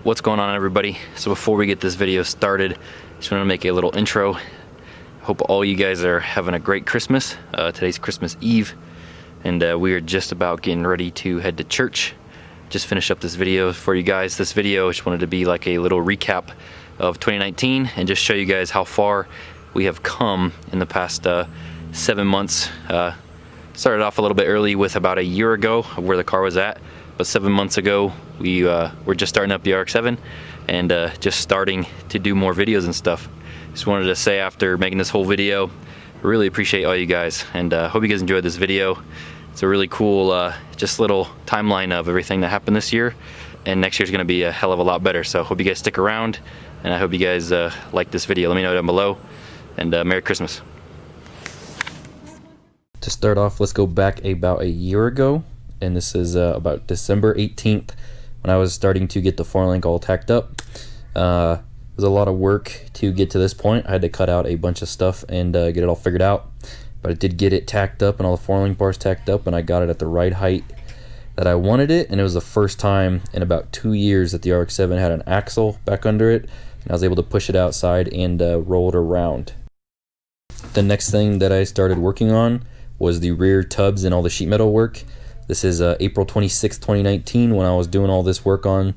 What's going on, everybody? So before we get this video started, just want to make a little intro. Hope all you guys are having a great Christmas. Today's Christmas Eve, and we are just about getting ready to head to church. Just finished up this video for you guys. This video, I just wanted to be like a little recap of 2019 and just show you guys how far we have come in the past 7 months. Started off a little bit early with about a year ago of where the car was at, but 7 months ago we were just starting up the RX-7 and just starting to do more videos and stuff. Just wanted to say, after making this whole video, I really appreciate all you guys, and hope you guys enjoyed this video. It's a really cool just little timeline of everything that happened this year, and next year's gonna be a hell of a lot better. So hope you guys stick around, and I hope you guys like this video. Let me know down below, and Merry Christmas. To start off, let's go back about a year ago, and this is about December 18th when I was starting to get the 4-link all tacked up. It was a lot of work to get to this point. I had to cut out a bunch of stuff and get it all figured out, but I did get it tacked up and all the 4-link bars tacked up, and I got it at the right height that I wanted it, and it was the first time in about 2 years that the RX-7 had an axle back under it, and I was able to push it outside and roll it around. The next thing that I started working on was the rear tubs and all the sheet metal work. This is April 26, 2019 when I was doing all this work on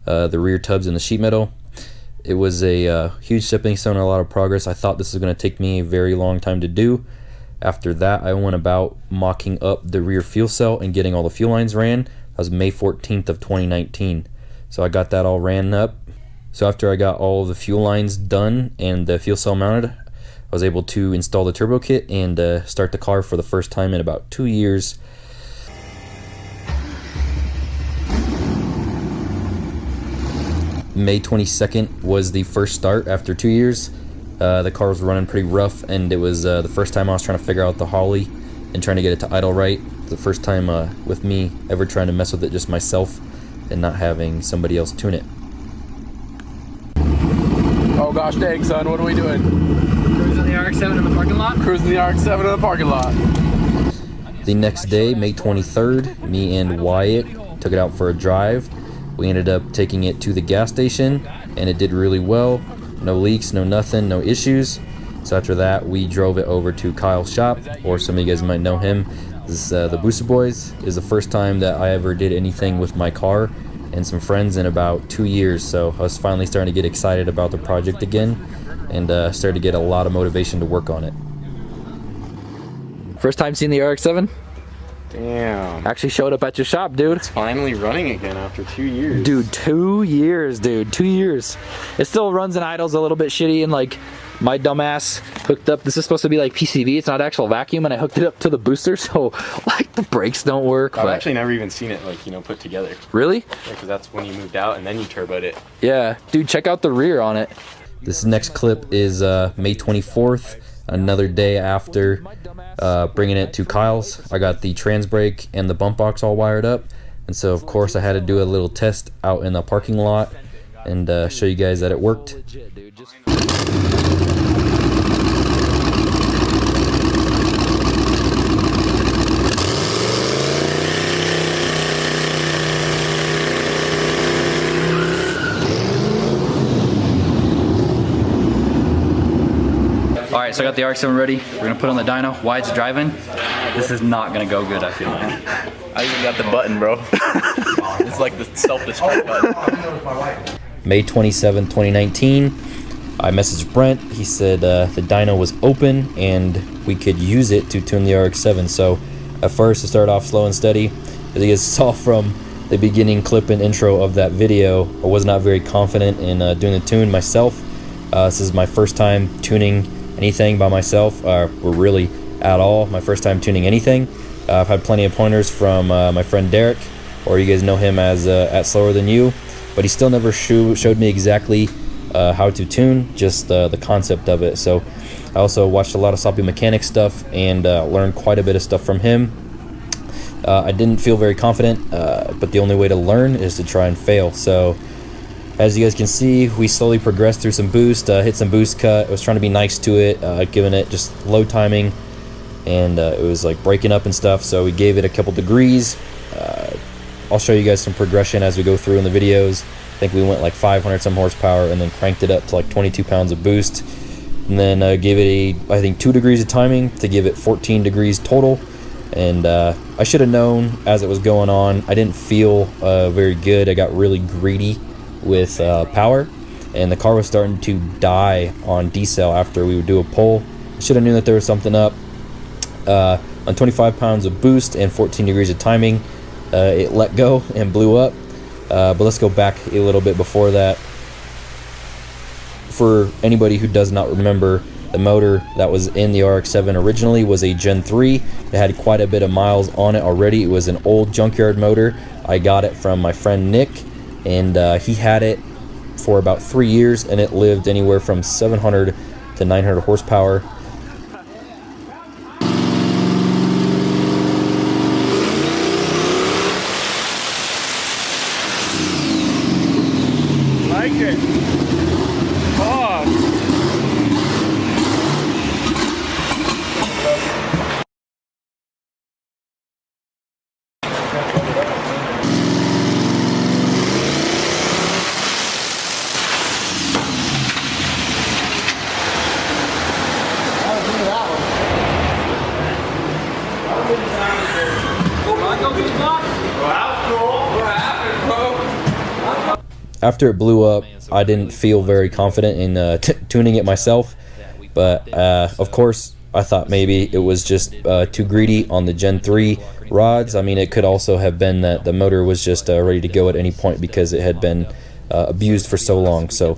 the rear tubs and the sheet metal. It was a huge stepping stone and a lot of progress. I thought this was going to take me a very long time to do. After that, I went about mocking up the rear fuel cell and getting all the fuel lines ran. That was May 14th of 2019. So I got that all ran up. So after I got all the fuel lines done and the fuel cell mounted, I was able to install the turbo kit and start the car for the first time in about 2 years. May 22nd was the first start after 2 years. The car was running pretty rough, and it was the first time I was trying to figure out the Holly and trying to get it to idle right. The first time with me ever trying to mess with it just myself and not having somebody else tune it. Oh gosh dang, son, what are we doing? Cruising the RX-7 in the parking lot? Cruising the RX-7 in the parking lot. The next day, May 23rd, me and Wyatt took it out for a drive. We ended up taking it to the gas station, and it did really well. No leaks, no nothing, no issues. So after that, we drove it over to Kyle's shop, or some of you guys might know him. This is the Booster Boys. It is the first time that I ever did anything with my car and some friends in about 2 years. So I was finally starting to get excited about the project again, and started to get a lot of motivation to work on it. First time seeing the RX-7? Damn. Actually showed up at your shop, dude. It's finally running again after 2 years. Dude, 2 years, dude. 2 years. It still runs and idles a little bit shitty, and like my dumbass hooked up. This is supposed to be like PCV. It's not actual vacuum, and I hooked it up to the booster, so like the brakes don't work. I've actually never even seen it put together. Really? Yeah, because that's when you moved out and then you turboed it. Yeah, dude. Check out the rear on it. This next clip is May 24th, another day after bringing it to Kyle's. I got the trans brake and the bump box all wired up, and so of course I had to do a little test out in the parking lot and show you guys that it worked. Alright, so I got the RX-7 ready. We're gonna put on the dyno. Wyatt's driving. This is not gonna go good, I feel like. I even got the button, bro. It's like the self-destruct button. May 27, 2019. I messaged Brent. He said the dyno was open and we could use it to tune the RX-7. So at first it started off slow and steady. As you guys saw from the beginning clip and intro of that video, I was not very confident in doing the tune myself. This is my first time tuning anything by myself, or really at all. My first time tuning anything. I've had plenty of pointers from my friend Derek, or you guys know him as at Slower Than You, but he still never showed me exactly how to tune, just the concept of it. So I also watched a lot of Sloppy Mechanic stuff and learned quite a bit of stuff from him. I didn't feel very confident, but the only way to learn is to try and fail. So as you guys can see, we slowly progressed through some boost, hit some boost cut. I was trying to be nice to it, giving it just low timing, and it was like breaking up and stuff, so we gave it a couple degrees. I'll show you guys some progression as we go through in the videos. think we went like 500 some horsepower, and then cranked it up to like 22 pounds of boost, and then gave it I think 2 degrees of timing to give it 14 degrees total. And I should have known as it was going on. I didn't feel very good. I got really greedy with power, and the car was starting to die on decel after we would do a pull. I should have known that there was something up. On 25 pounds of boost and 14 degrees of timing, it let go and blew up. But let's go back a little bit before that. For anybody who does not remember, the motor that was in the RX-7 originally was a Gen 3. It had quite a bit of miles on it already. It was an old junkyard motor. I got it from my friend Nick, and he had it for about 3 years, and it lived anywhere from 700 to 900 horsepower. Like it. Oh. After it blew up, I didn't feel very confident in tuning it myself, but of course I thought maybe it was just too greedy on the Gen 3 rods. I mean, it could also have been that the motor was just ready to go at any point because it had been abused for so long. So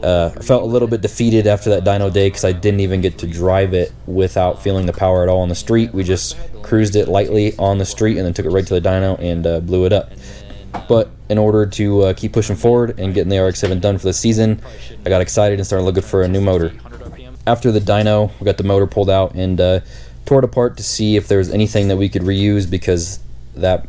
I felt a little bit defeated after that dyno day because I didn't even get to drive it without feeling the power at all on the street. We just cruised it lightly on the street and then took it right to the dyno and blew it up. But in order to keep pushing forward and getting the RX-7 done for the season, I got excited and started looking for a new motor. After the dyno, we got the motor pulled out and tore it apart to see if there was anything that we could reuse, because that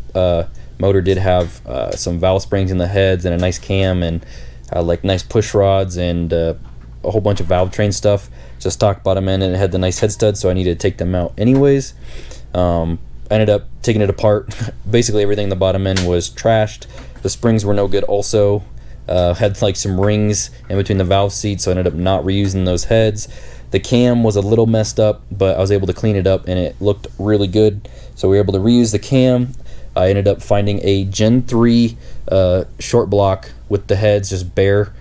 motor did have some valve springs in the heads and a nice cam and like nice push rods and a whole bunch of valve train stuff. It's a stock bottom end and it had the nice head studs, so I needed to take them out anyways. I ended up taking it apart. Basically everything in the bottom end was trashed. The springs were no good also. Had like some rings in between the valve seats, so I ended up not reusing those heads. The cam was a little messed up, but I was able to clean it up and it looked really good, so we were able to reuse the cam. I ended up finding a Gen 3 short block with the heads just bare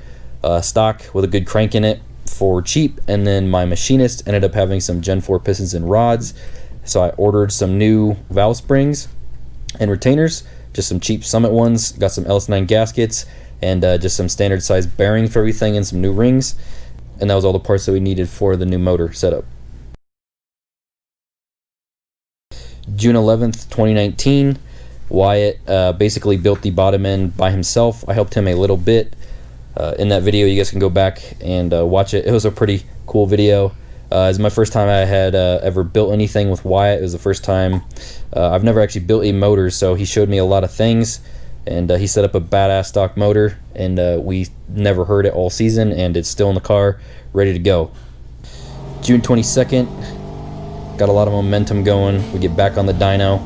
stock with a good crank in it for cheap, and then my machinist ended up having some Gen 4 pistons and rods, so I ordered some new valve springs and retainers, just some cheap Summit ones, got some LS9 gaskets, and just some standard size bearings for everything and some new rings, and that was all the parts that we needed for the new motor setup. June 11th, 2019, Wyatt basically built the bottom end by himself. I helped him a little bit. In that video, you guys can go back and watch it. It was a pretty cool video. It's my first time I had ever built anything with Wyatt. It was the first time. I've never actually built a motor, so he showed me a lot of things, and he set up a badass stock motor, and we never heard it all season, and it's still in the car, ready to go. June 22nd, got a lot of momentum going. We get back on the dyno.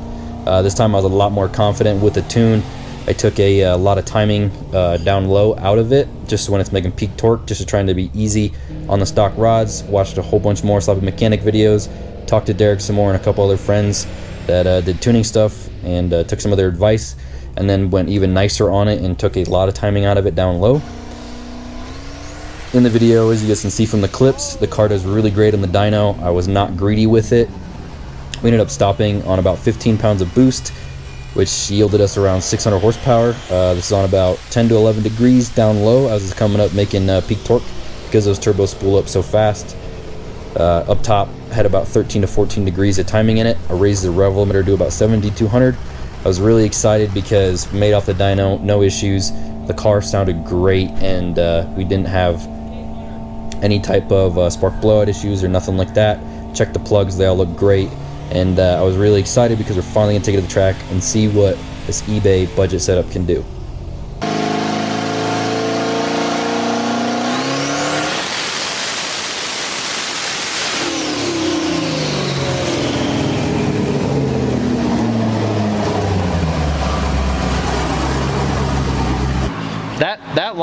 This time I was a lot more confident with the tune. I took a lot of timing down low out of it, just when it's making peak torque, just trying to be easy on the stock rods. Watched a whole bunch more sloppy mechanic videos, talked to Derek some more and a couple other friends that did tuning stuff, and took some of their advice, and then went even nicer on it and took a lot of timing out of it down low. In the video, as you guys can see from the clips, the car does really great on the dyno. I was not greedy with it. We ended up stopping on about 15 pounds of boost, which yielded us around 600 horsepower. This is on about 10 to 11 degrees down low as it's coming up, making peak torque because those turbos spool up so fast. Up top had about 13 to 14 degrees of timing in it. I raised the rev limiter to about 7200. I was really excited because made off the dyno, no issues. The car sounded great, and we didn't have any type of spark blowout issues or nothing like that. Checked the plugs, they all look great. And I was really excited because we're finally going to take it to the track and see what this eBay budget setup can do.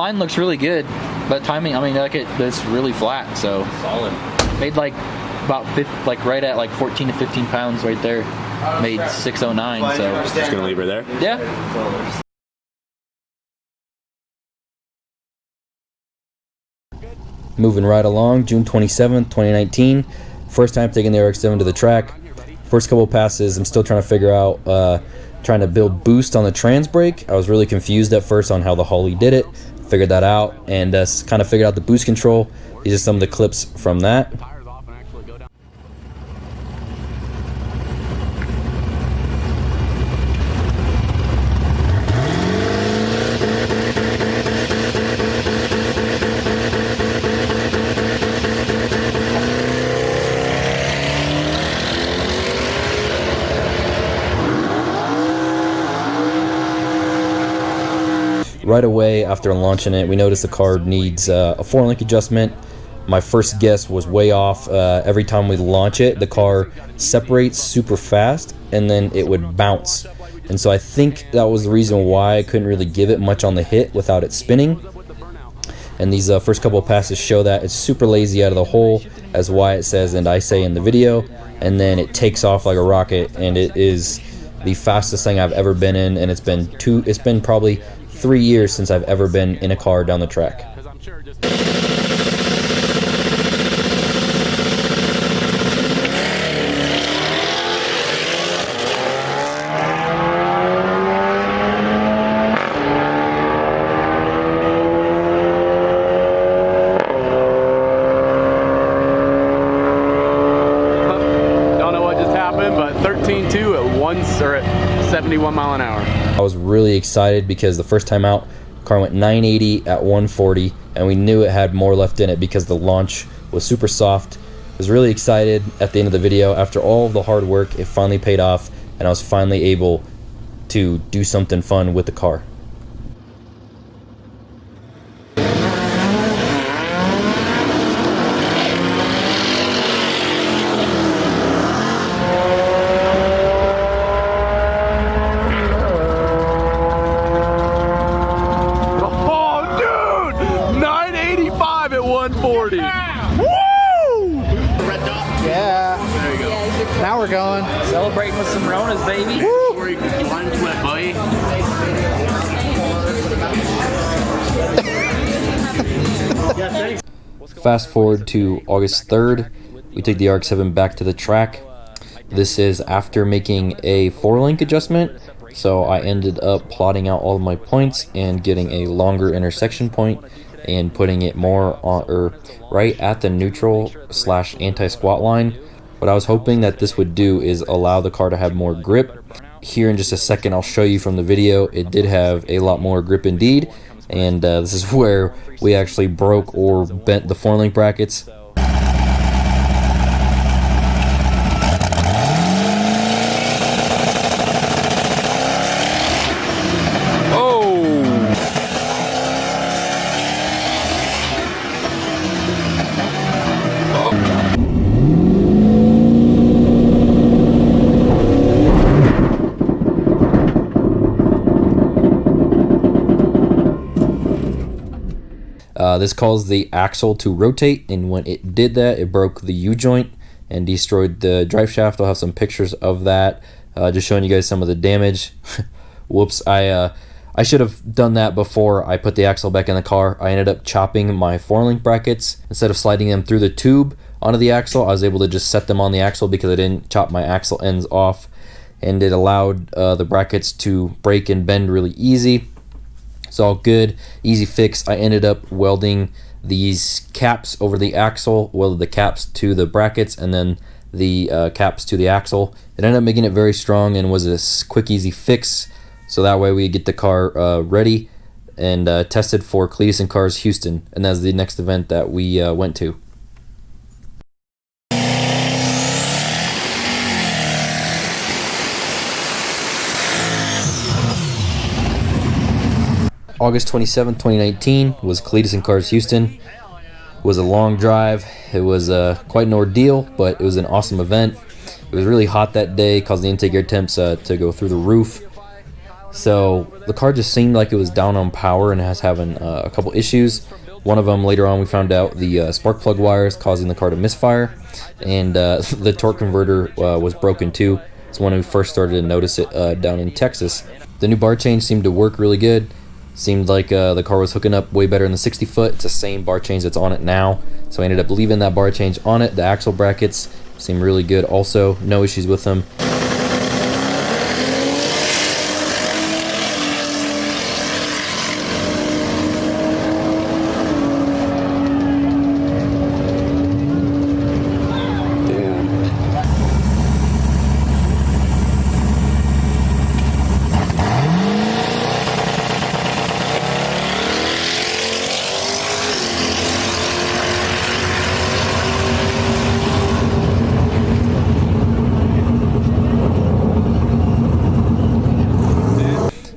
line looks really good, but timing, I mean, like it's really flat. So Solid. made like about right at like 14 to 15 pounds right there. Made 609. So Just gonna leave her there. yeah. Moving right along, June 27th, 2019. First time taking the RX-7 to the track. First couple passes, I'm still trying to figure out, trying to build boost on the trans brake. I was really confused at first on how the Holly did it. Figured that out and kind of figured out the boost control. These are some of the clips from that. Right away after launching it, we noticed the car needs a 4-link adjustment. My first guess was way off. Every time we launch it, the car separates super fast and then it would bounce. And so I think that was the reason why I couldn't really give it much on the hit without it spinning. And these first couple of passes show that it's super lazy out of the hole, as Wyatt says and I say in the video, and then it takes off like a rocket, and it is the fastest thing I've ever been in, and it's been probably 3 years since I've ever been in a car down the track. Don't know what just happened, but 13.2 at 71 mile an hour. I was really excited because the first time out, the car went 980 at 140, and we knew it had more left in it because the launch was super soft. I was really excited at the end of the video. After all of the hard work, it finally paid off, and I was finally able to do something fun with the car. Now we're going. Celebrating with some Ronas, baby. Fast forward to August 3rd, we take the RX-7 back to the track. This is after making a 4-link adjustment, so I ended up plotting out all of my points and getting a longer intersection point and putting it more on, or right at the neutral / anti-squat line. What I was hoping that this would do is allow the car to have more grip. Here in just a second, I'll show you from the video, it did have a lot more grip indeed, and this is where we actually broke or bent the 4-link brackets. This caused the axle to rotate, and when it did that, it broke the U-joint and destroyed the drive shaft. I'll have some pictures of that, just showing you guys some of the damage. Whoops, I should have done that before I put the axle back in the car. I ended up chopping my 4-link brackets. Instead of sliding them through the tube onto the axle, I was able to just set them on the axle because I didn't chop my axle ends off, and it allowed the brackets to break and bend really easy. It's all good, easy fix. I ended up welding these caps over the axle, welded the caps to the brackets, and then the caps to the axle. It ended up making it very strong and was a quick, easy fix. So that way we get the car ready and tested for Cletus and Cars Houston, and that's the next event that we went to. August 27, 2019 was Cletus and Cars Houston. It was a long drive. It was quite an ordeal, but it was an awesome event. It was really hot that day, caused the intake air temps to go through the roof. So the car just seemed like it was down on power and has having a couple issues. One of them, later on, we found out the spark plug wires causing the car to misfire, and the torque converter was broken too. It's when we first started to notice it down in Texas. The new bar change seemed to work really good. Seemed like the car was hooking up way better than the 60 foot. It's the same bar change that's on it now. So I ended up leaving that bar change on it. The axle brackets seem really good also. No issues with them.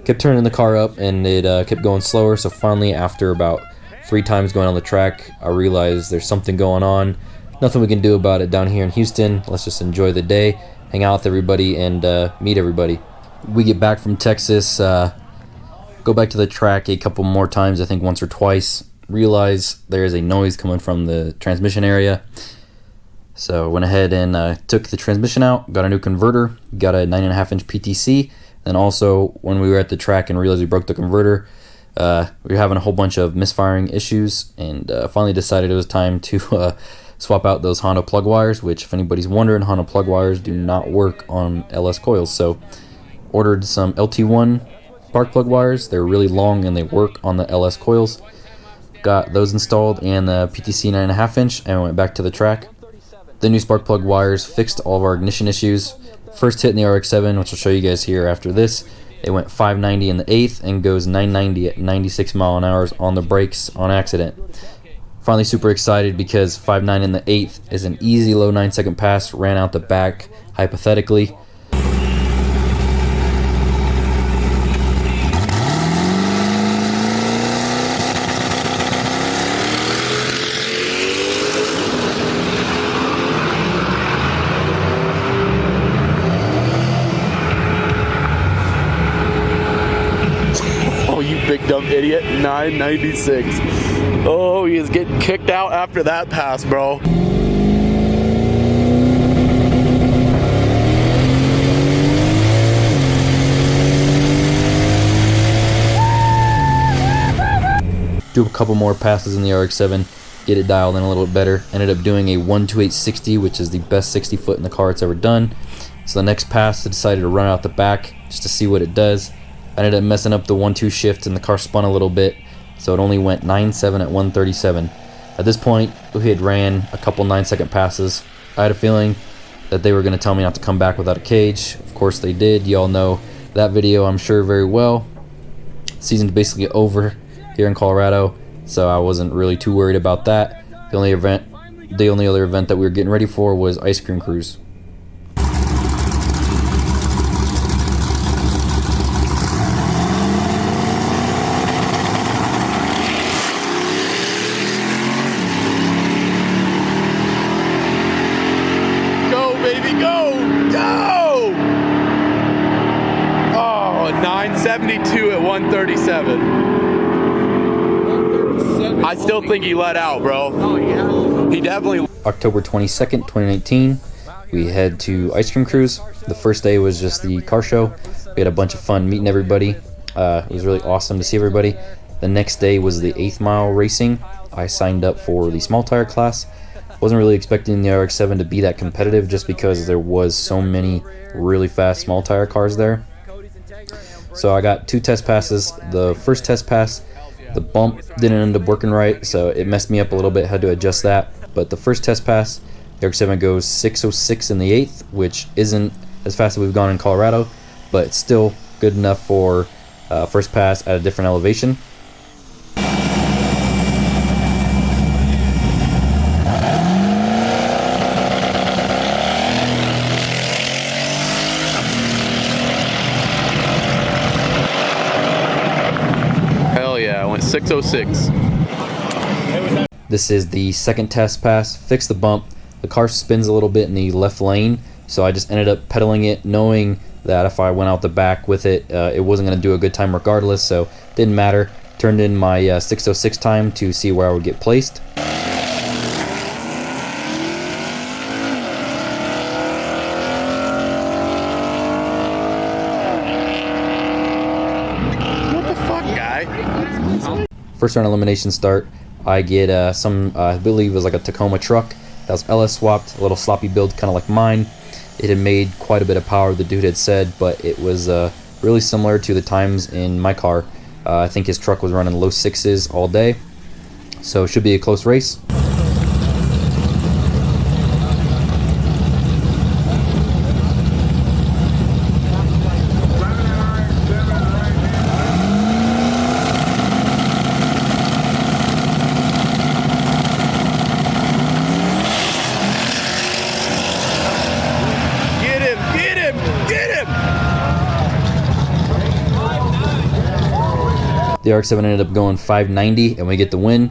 Kept turning the car up and it kept going slower, so finally after about 3 times going on the track, I realized there's something going on. Nothing we can do about it down here in Houston. Let's just enjoy the day, hang out with everybody, and meet everybody. We get back from Texas, go back to the track a couple more times, I think once or twice, realize there is a noise coming from the transmission area. So I went ahead and took the transmission out, got a new converter, got a 9.5-inch PTC. And also, when we were at the track and realized we broke the converter, we were having a whole bunch of misfiring issues, and finally decided it was time to swap out those Honda plug wires, which, if anybody's wondering, Honda plug wires do not work on LS coils. So ordered some LT1 spark plug wires. They're really long and they work on the LS coils. Got those installed and the PTC 9.5-inch, and went back to the track. The new spark plug wires fixed all of our ignition issues. First hit in the RX-7, which I'll show you guys here after this. It went 590 in the 8th and goes 990 at 96 mile an hour on the brakes on accident. Finally super excited because 5.9 in the 8th is an easy low 9-second pass, ran out the back hypothetically. Big dumb idiot. 996. Oh, he is getting kicked out after that pass, bro. Do a couple more passes in the RX-7, get it dialed in a little bit better. Ended up doing a 12860, which is the best 60 foot in the car it's ever done. So the next pass, I decided to run out the back just to see what it does. I ended up messing up the 1-2 shift and the car spun a little bit, so it only went 9.7 at 137. At this point, we had ran a couple 9-second passes. I had a feeling that they were going to tell me not to come back without a cage. Of course they did. You all know that video, I'm sure, very well. Season's basically over here in Colorado, so I wasn't really too worried about that. The only other event that we were getting ready for was Ice Cream Cruise. Baby, go! Go! Oh, 972 at 137. I still think he let out, bro. Oh, yeah. He definitely. October 22nd, 2019, we head to Ice Cream Cruise. The first day was just the car show. We had a bunch of fun meeting everybody. It was really awesome to see everybody. The next day was the 8th mile racing. I signed up for the small tire class. Wasn't really expecting the RX-7 to be that competitive just because there was so many really fast small tire cars there. So I got 2 test passes. The first test pass, the bump didn't end up working right, so it messed me up a little bit, had to adjust that. But the first test pass, the RX-7 goes 606 in the 8th, which isn't as fast as we've gone in Colorado, but it's still good enough for first pass at a different elevation. Hell yeah, I went 606. This is the second test pass. Fixed the bump. The car spins a little bit in the left lane, so I just ended up pedaling it, knowing that if I went out the back with it, it wasn't going to do a good time regardless, so didn't matter. Turned in my 606 time to see where I would get placed. What the fuck, guy? First round elimination start, I get some, I believe it was like a Tacoma truck that was LS swapped, a little sloppy build kind of like mine. It had made quite a bit of power, the dude had said, but it was really similar to the times in my car. I think his truck was running low sixes all day, so it should be a close race. The RX-7 ended up going 590 and we get the win.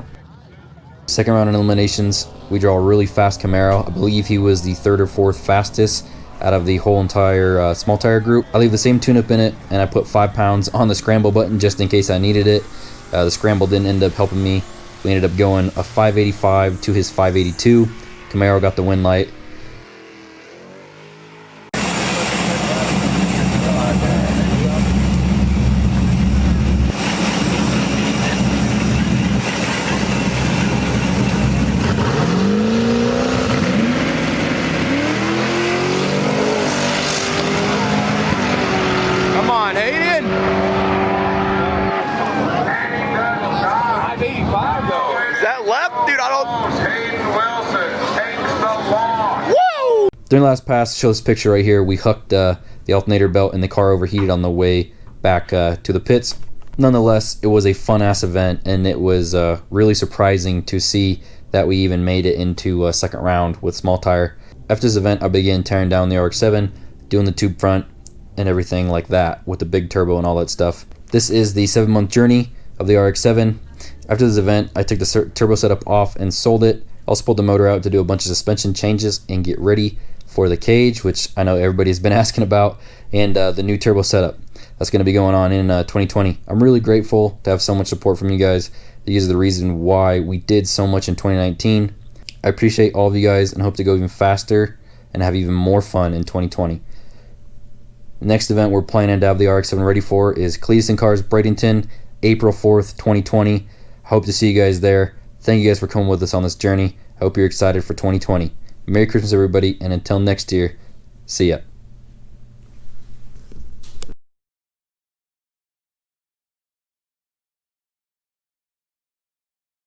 Second round in eliminations, we draw a really fast Camaro. I believe he was the third or fourth fastest out of the whole entire small tire group. I leave the same tune-up in it, and I put 5 pounds on the scramble button just in case I needed it. The scramble didn't end up helping me. We ended up going a 585 to his 582. Camaro got the win light. During the last pass, show this picture right here. We hooked the alternator belt and the car overheated on the way back to the pits. Nonetheless, it was a fun-ass event, and it was really surprising to see that we even made it into a second round with small tire. After this event, I began tearing down the RX-7, doing the tube front and everything like that with the big turbo and all that stuff. This is the 7-month journey of the RX-7. After this event, I took the turbo setup off and sold it. Also pulled the motor out to do a bunch of suspension changes and get ready for the cage, which I know everybody's been asking about, and the new turbo setup that's going to be going on in 2020. I'm really grateful to have so much support from you guys. These are the reason why we did so much in 2019. I appreciate all of you guys and hope to go even faster and have even more fun in 2020. Next event we're planning to have the RX-7 ready for is Cleetus and Cars Bradenton, April 4th, 2020. Hope to see you guys there. Thank you guys for coming with us on this journey. I hope you're excited for 2020. Merry Christmas, everybody, and until next year, see ya.